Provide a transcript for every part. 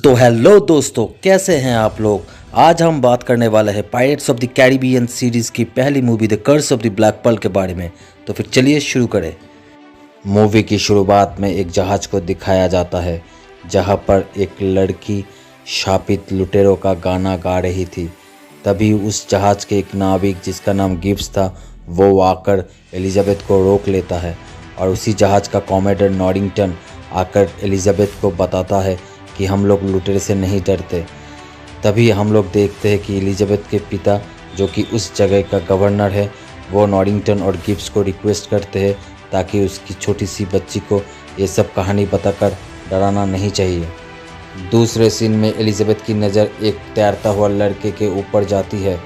तो हेलो दोस्तों, कैसे हैं आप लोग। आज हम बात करने वाले हैं Pirates of the Caribbean series की पहली movie the Curse of the Black Pearl के बारे में। तो फिर चलिए शुरू करें। मूवी की शुरुआत में एक जहाज़ को दिखाया जाता है जहां पर एक लड़की शापित लुटेरों का गाना गा रही थी। तभी उस जहाज़ के एक नाविक जिसका नाम गिब्स था वो आकर एलिजाबेथ को रोक लेता है और उसी जहाज़ का कॉमोडर नॉरिंगटन आकर एलिजाबेथ को बताता है कि हम लोग लुटेरे से नहीं डरते। तभी हम लोग देखते हैं कि एलिजाबेथ के पिता जो कि उस जगह का गवर्नर है वो नॉरिंगटन और गिब्स को रिक्वेस्ट करते हैं ताकि उसकी छोटी सी बच्ची को ये सब कहानी बताकर डराना नहीं चाहिए। दूसरे सीन में एलिजाबेथ की नज़र एक तैरता हुआ लड़के के ऊपर जाती है।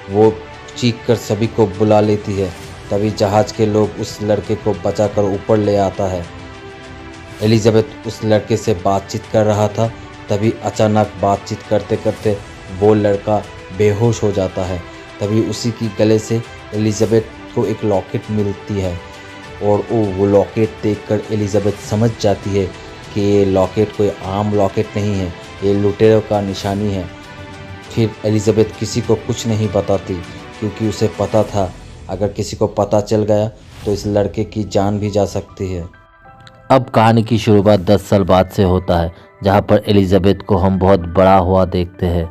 वो चीख कर सभी को बुला लेती है। तभी जहाज़ के लोग उस लड़के को बचाकर ऊपर ले आता है। एलिजाबेथ उस लड़के से बातचीत कर रहा था। तभी अचानक बातचीत करते करते वो लड़का बेहोश हो जाता है। तभी उसी की गले से एलिजाबेथ को एक लॉकेट मिलती है और वो लॉकेट देखकर एलिजाबेथ समझ जाती है कि ये लॉकेट कोई आम लॉकेट नहीं है, ये लुटेरों का निशानी है। फिर एलिजाबेथ किसी को कुछ नहीं बताती क्योंकि उसे पता था अगर किसी को पता चल गया तो इस लड़के की जान भी जा सकती है। अब कहानी की शुरुआत 10 साल बाद से होता है जहाँ पर एलिजाबेथ को हम बहुत बड़ा हुआ देखते हैं।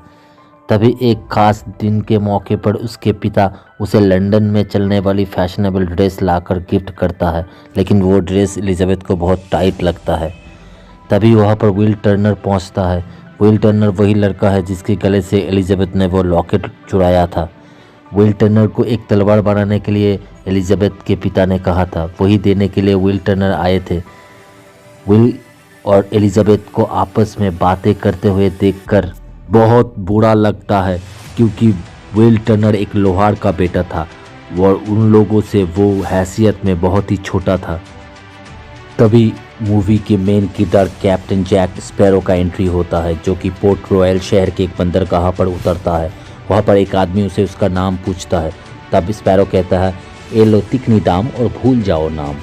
तभी एक खास दिन के मौके पर उसके पिता उसे लंदन में चलने वाली फैशनेबल ड्रेस लाकर गिफ्ट करता है, लेकिन वो ड्रेस एलिजाबेथ को बहुत टाइट लगता है। तभी वहाँ पर विल टर्नर पहुँचता है। विल टर्नर वही लड़का है जिसके गले से एलिजाबेथ ने वो लॉकेट चुराया था। विल टर्नर को एक तलवार बनाने के लिए एलिजाबेथ के पिता ने कहा था, वही देने के लिए विल टर्नर आए थे। विल और एलिजाबेथ को आपस में बातें करते हुए देखकर बहुत बुरा लगता है क्योंकि विल टर्नर एक लोहार का बेटा था और उन लोगों से वो हैसियत में बहुत ही छोटा था। तभी मूवी के मेन किरदार कैप्टन जैक स्पैरो का एंट्री होता है जो कि पोर्ट रॉयल शहर के एक बंदरगाह पर उतरता है। वहाँ पर एक आदमी उसे उसका नाम पूछता है। तब स्पैरो कहता है, ए लो तिकनी दाम और भूल जाओ नाम।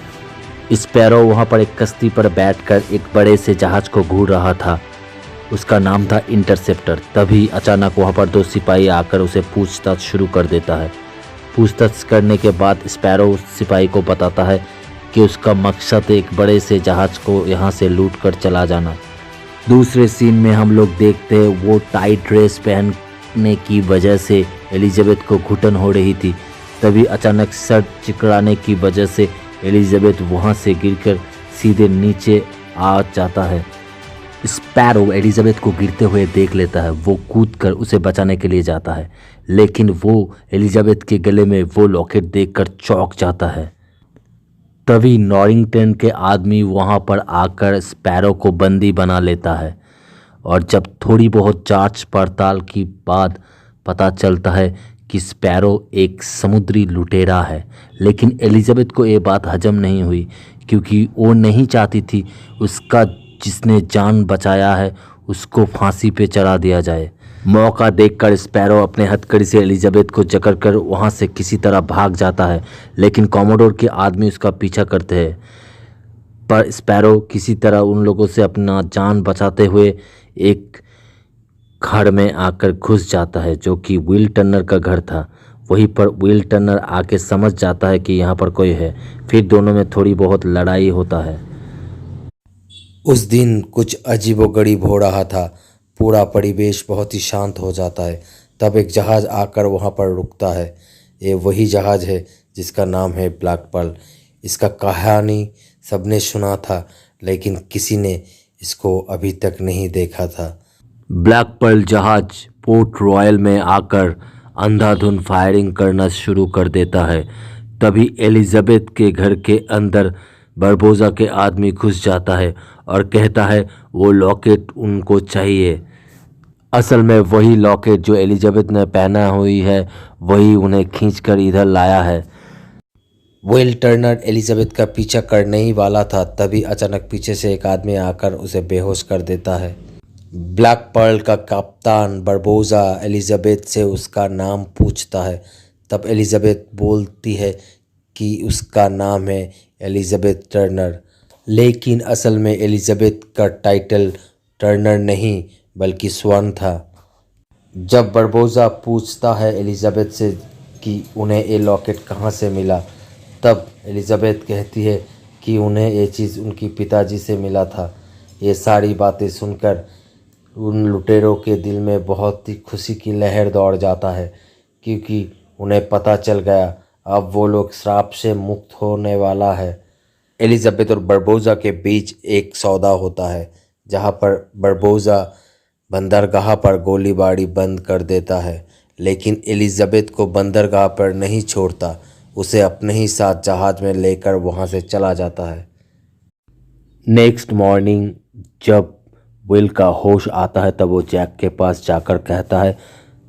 स्पैरो वहाँ पर एक कश्ती पर बैठकर एक बड़े से जहाज को घूर रहा था। उसका नाम था इंटरसेप्टर। तभी अचानक वहाँ पर 2 सिपाही आकर उसे पूछताछ शुरू कर देता है। पूछताछ करने के बाद स्पैरो उस सिपाही को बताता है कि उसका मकसद एक बड़े से जहाज को यहाँ से लूट कर चला जाना। दूसरे सीन में हम लोग देखते हैं वो टाइट ड्रेस पहनने की वजह से एलिजाबेथ को घुटन हो रही थी। तभी अचानक सर चिकराने की वजह से एलिजाबेथ वहाँ से गिरकर सीधे नीचे आ जाता है। स्पैरो एलिजाबेथ को गिरते हुए देख लेता है। वो कूदकर उसे बचाने के लिए जाता है, लेकिन वो एलिजाबेथ के गले में वो लॉकेट देखकर चौंक जाता है। तभी नॉरिंगटन के आदमी वहाँ पर आकर स्पैरो को बंदी बना लेता है और जब थोड़ी बहुत जांच पड़ताल की बाद पता चलता है कि स्पैरो एक समुद्री लुटेरा है। लेकिन एलिजाबेथ को ये बात हजम नहीं हुई क्योंकि वो नहीं चाहती थी उसका जिसने जान बचाया है उसको फांसी पे चढ़ा दिया जाए। मौका देखकर स्पैरो अपने हथकड़ी से एलिजाबेथ को जकड़कर वहाँ से किसी तरह भाग जाता है, लेकिन कॉमोडोर के आदमी उसका पीछा करते हैं। पर स्पैरो किसी तरह उन लोगों से अपना जान बचाते हुए एक घर में आकर घुस जाता है जो कि विल टर्नर का घर था। वहीं पर विल टर्नर आके समझ जाता है कि यहाँ पर कोई है। फिर दोनों में थोड़ी बहुत लड़ाई होता है। उस दिन कुछ अजीबोगरीब हो रहा था। पूरा परिवेश बहुत ही शांत हो जाता है। तब एक जहाज़ आकर वहाँ पर रुकता है। ये वही जहाज़ है जिसका नाम है ब्लैक पर्ल। इसका कहानी सबने सुना था लेकिन किसी ने इसको अभी तक नहीं देखा था। ब्लैक पर्ल जहाज पोर्ट रॉयल में आकर अंधाधुंध फायरिंग करना शुरू कर देता है। तभी एलिजाबेथ के घर के अंदर बरबोजा के आदमी घुस जाता है और कहता है वो लॉकेट उनको चाहिए। असल में वही लॉकेट जो एलिजाबेथ ने पहना हुई है वही उन्हें खींचकर इधर लाया है। विल टर्नर एलिजाबेथ का पीछा करने ही वाला था। तभी अचानक पीछे से एक आदमी आकर उसे बेहोश कर देता है। ब्लैक पर्ल का कप्तान बरबोजा एलिजाबेथ से उसका नाम पूछता है। तब एलिजाबेथ बोलती है कि उसका नाम है एलिजाबेथ टर्नर, लेकिन असल में एलिजाबेथ का टाइटल टर्नर नहीं बल्कि स्वर्ण था। जब बरबोसा पूछता है एलिजाबेथ से कि उन्हें ये लॉकेट कहाँ से मिला, तब एलिजाबेथ कहती है कि उन्हें ये चीज़ उनकी पिताजी से मिला था। ये सारी बातें सुनकर उन लुटेरों के दिल में बहुत ही खुशी की लहर दौड़ जाता है, क्योंकि उन्हें पता चल गया अब वो लोग श्राप से मुक्त होने वाला है। एलिजाबेथ और बरबोसा के बीच एक सौदा होता है, जहाँ पर बरबोसा बंदरगाह पर गोलीबारी बंद कर देता है, लेकिन एलिजाबेथ को बंदरगाह पर नहीं छोड़ता, उसे अपने ही साथ जहाज में लेकर वहाँ से चला जाता है। नेक्स्ट मॉर्निंग जब विल का होश आता है, तब वो जैक के पास जाकर कहता है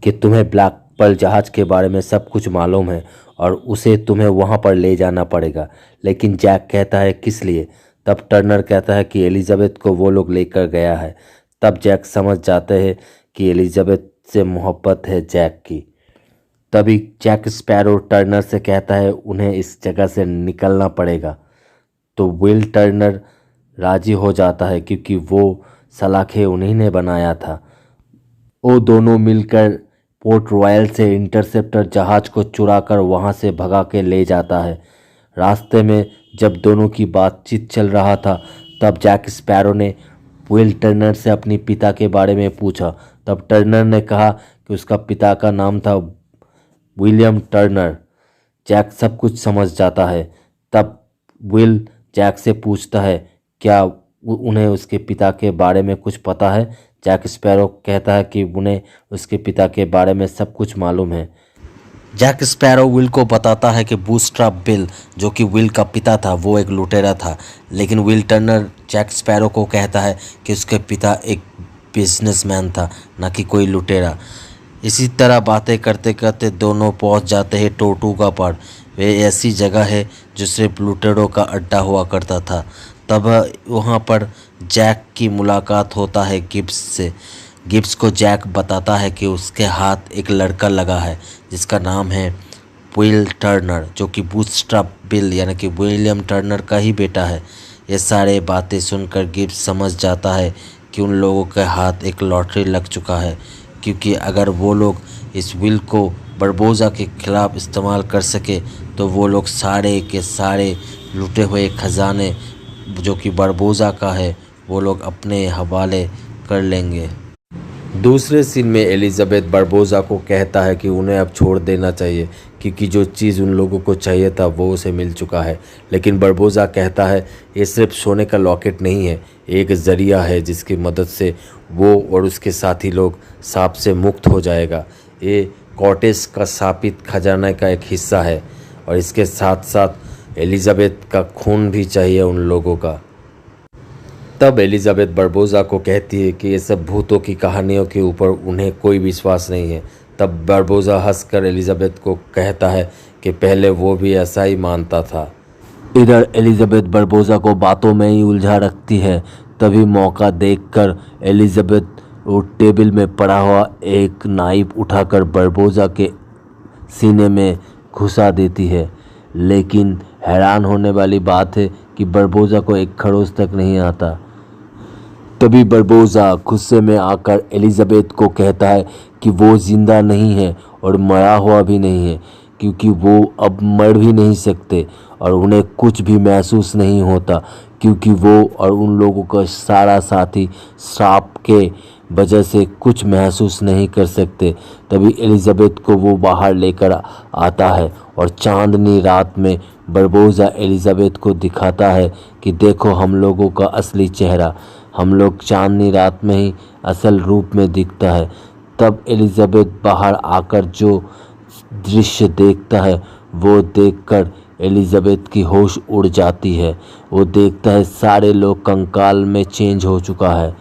कि तुम्हें ब्लैक पर्ल जहाज के बारे में सब कुछ मालूम है और उसे तुम्हें वहाँ पर ले जाना पड़ेगा। लेकिन जैक कहता है किस लिए? तब टर्नर कहता है कि एलिजाबेथ को वो लोग लेकर गया है। तब जैक समझ जाते हैं कि एलिजाबेथ से मोहब्बत है जैक की। तभी जैक स्पैरो टर्नर से कहता है उन्हें इस जगह से निकलना पड़ेगा। तो विल टर्नर राजी हो जाता है, क्योंकि वो सलाखें उन्हीं ने बनाया था। वो दोनों मिलकर पोर्ट रॉयल से इंटरसेप्टर जहाज को चुराकर वहां से भगा के ले जाता है। रास्ते में जब दोनों की बातचीत चल रहा था, तब जैक स्पैरो ने विल टर्नर से अपनी पिता के बारे में पूछा। तब टर्नर ने कहा कि उसका पिता का नाम था विलियम टर्नर। जैक सब कुछ समझ जाता है। तब विल जैक से पूछता है क्या उन्हें उसके पिता के बारे में कुछ पता है। जैक स्पैरो कहता है कि उन्हें उसके पिता के बारे में सब कुछ मालूम है। जैक स्पैरो विल को बताता है कि बूटस्ट्रैप बिल, जो कि विल का पिता था, वो एक लुटेरा था। लेकिन विल टर्नर जैक स्पैरो को कहता है कि उसके पिता एक बिजनेसमैन था, ना कि कोई लुटेरा। इसी तरह बातें करते करते दोनों पहुंच जाते हैं टोर्टुगा पर। वे ऐसी जगह है जो सिर्फ लुटेरों का अड्डा हुआ करता था। तब वहाँ पर जैक की मुलाकात होता है गिब्स से। गिब्स को जैक बताता है कि उसके हाथ एक लड़का लगा है जिसका नाम है विल टर्नर, जो कि बूटस्ट्रैप बिल यानी कि विलियम टर्नर का ही बेटा है। ये सारे बातें सुनकर गिब्स समझ जाता है कि उन लोगों के हाथ एक लॉटरी लग चुका है, क्योंकि अगर वो लोग इस विल को बरबोसा के खिलाफ इस्तेमाल कर सके तो वो लोग सारे के सारे लुटे हुए खजाने जो कि बरबोसा का है वो लोग अपने हवाले कर लेंगे। दूसरे सीन में एलिजाबेथ बरबोसा को कहता है कि उन्हें अब छोड़ देना चाहिए, क्योंकि जो चीज़ उन लोगों को चाहिए था वो उसे मिल चुका है। लेकिन बरबोसा कहता है ये सिर्फ सोने का लॉकेट नहीं है, एक ज़रिया है जिसकी मदद से वो और उसके साथी लोग सांप से मुक्त हो जाएगा। ये कॉर्टेस का शापित खजाना का एक हिस्सा है और इसके साथ साथ एलिजाबेथ का खून भी चाहिए उन लोगों का। तब एलिजाबेथ बरबोसा को कहती है कि ये सब भूतों की कहानियों के ऊपर उन्हें कोई विश्वास नहीं है। तब बरबोसा हंसकर एलिजाबेथ को कहता है कि पहले वो भी ऐसा ही मानता था। इधर एलिजाबेथ बरबोसा को बातों में ही उलझा रखती है। तभी मौका देखकर एलिजाबेथ वो टेबल में पड़ा हुआ एक नाइफ उठाकर बरबोसा के सीने में घुसा देती है। लेकिन हैरान होने वाली बात है कि बरबोसा को एक खरोच तक नहीं आता। तभी बरबोसा गुस्से में आकर एलिजाबेथ को कहता है कि वो जिंदा नहीं है और मरा हुआ भी नहीं है, क्योंकि वो अब मर भी नहीं सकते और उन्हें कुछ भी महसूस नहीं होता, क्योंकि वो और उन लोगों का सारा साथी श्राप के वजह से कुछ महसूस नहीं कर सकते। तभी एलिजाबेथ को वो बाहर लेकर आता है और चांदनी रात में बरबोसा एलिजाबेथ को दिखाता है कि देखो हम लोगों का असली चेहरा, हम लोग चांदनी रात में ही असल रूप में दिखता है। तब एलिजाबेथ बाहर आकर जो दृश्य देखता है वो देखकर एलिजाबेथ की होश उड़ जाती है। वो देखता है सारे लोग कंकाल में चेंज हो चुका है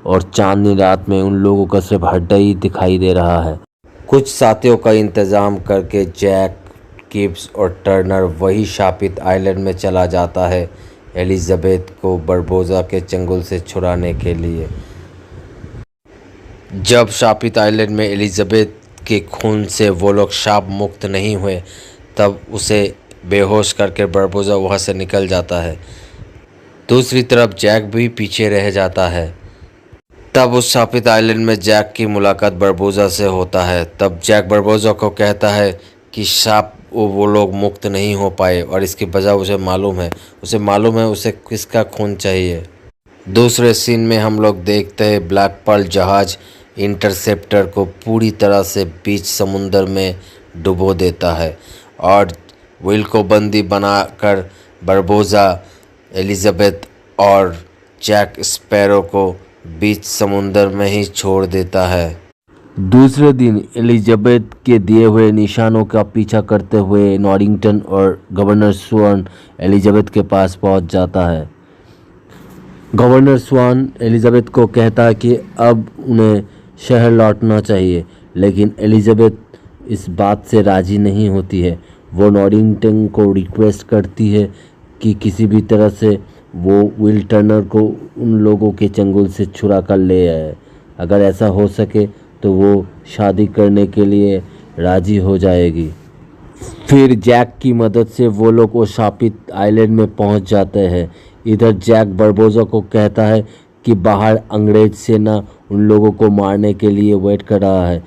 और चांदनी रात में उन लोगों का सिर्फ हड्डा ही दिखाई दे रहा है। कुछ साथियों का इंतज़ाम करके जैक, गिब्स और टर्नर वही शापित आइलैंड में चला जाता है एलिजाबेथ को बरबोसा के चंगुल से छुड़ाने के लिए। जब शापित आइलैंड में एलिजाबेथ के खून से वो लोग शाप मुक्त नहीं हुए, तब उसे बेहोश करके बरबोसा वहाँ से निकल जाता है। दूसरी तरफ जैक भी पीछे रह जाता है। तब उस शापित आइलैंड में जैक की मुलाकात बरबोजा से होता है। तब जैक बरबोजा को कहता है कि शाप वो लोग मुक्त नहीं हो पाए और इसकी वजह उसे मालूम है उसे किसका खून चाहिए। दूसरे सीन में हम लोग देखते हैं ब्लैक पर्ल जहाज इंटरसेप्टर को पूरी तरह से बीच समुंदर में डुबो देता है और विल को बंदी बनाकर बरबोजा, एलिजाबेथ और जैक स्पैरो को बीच समुंदर में ही छोड़ देता है। दूसरे दिन एलिजाबेथ के दिए हुए निशानों का पीछा करते हुए नॉरिंगटन और गवर्नर स्वर्ण एलिजाबेथ के पास पहुंच जाता है। गवर्नर स्वर्ण एलिजाबेथ को कहता है कि अब उन्हें शहर लौटना चाहिए, लेकिन एलिजाबेथ इस बात से राज़ी नहीं होती है। वो नॉरिंगटन को रिक्वेस्ट करती है कि किसी भी तरह से वो विल टर्नर को उन लोगों के चंगुल से छुड़ा कर ले आए। अगर ऐसा हो सके तो वो शादी करने के लिए राज़ी हो जाएगी। फिर जैक की मदद से वो लोग वो शापित आइलैंड में पहुंच जाते हैं। इधर जैक बरबोजा को कहता है कि बाहर अंग्रेज सेना उन लोगों को मारने के लिए वेट कर रहा है।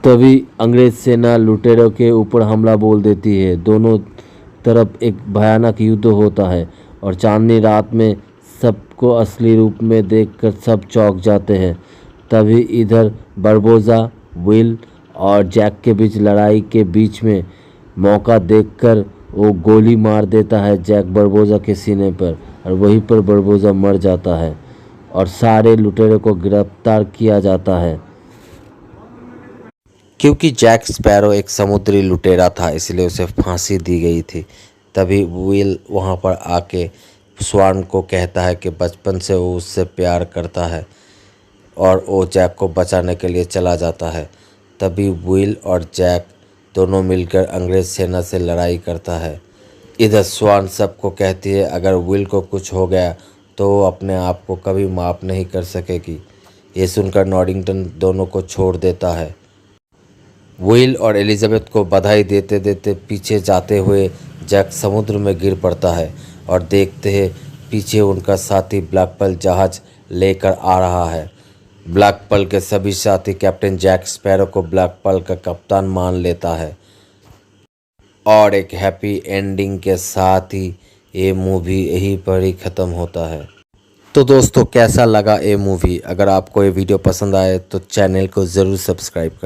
तभी अंग्रेज सेना लुटेरों के ऊपर हमला बोल देती है। दोनों तरफ एक भयानक युद्ध होता है और चांदनी रात में सबको असली रूप में देखकर सब चौंक जाते हैं। तभी इधर बरबोजा, विल और जैक के बीच लड़ाई के बीच में मौका देखकर वो गोली मार देता है जैक बरबोजा के सीने पर और वहीं पर बरबोजा मर जाता है और सारे लुटेरों को गिरफ्तार किया जाता है। क्योंकि जैक स्पैरो एक समुद्री लुटेरा था इसलिए उसे फांसी दी गई थी। तभी विल वहां पर आके स्वर्ण को कहता है कि बचपन से वो उससे प्यार करता है और वो जैक को बचाने के लिए चला जाता है। तभी विल और जैक दोनों मिलकर अंग्रेज सेना से लड़ाई करता है। इधर स्वर्ण सबको कहती है अगर विल को कुछ हो गया तो वो अपने आप को कभी माफ़ नहीं कर सकेगी। ये सुनकर नॉरिंगटन दोनों को छोड़ देता है। विल और एलिजाबेथ को बधाई देते देते पीछे जाते हुए जैक समुद्र में गिर पड़ता है और देखते हैं पीछे उनका साथी ब्लैक पर्ल जहाज लेकर आ रहा है। ब्लैक पर्ल के सभी साथी कैप्टन जैक स्पैरो को ब्लैक पर्ल का कप्तान मान लेता है और एक हैप्पी एंडिंग के साथ ही ये मूवी यहीं पर ही ख़त्म होता है। तो दोस्तों कैसा लगा ये मूवी? अगर आपको ये वीडियो पसंद आए तो चैनल को ज़रूर सब्सक्राइब करें।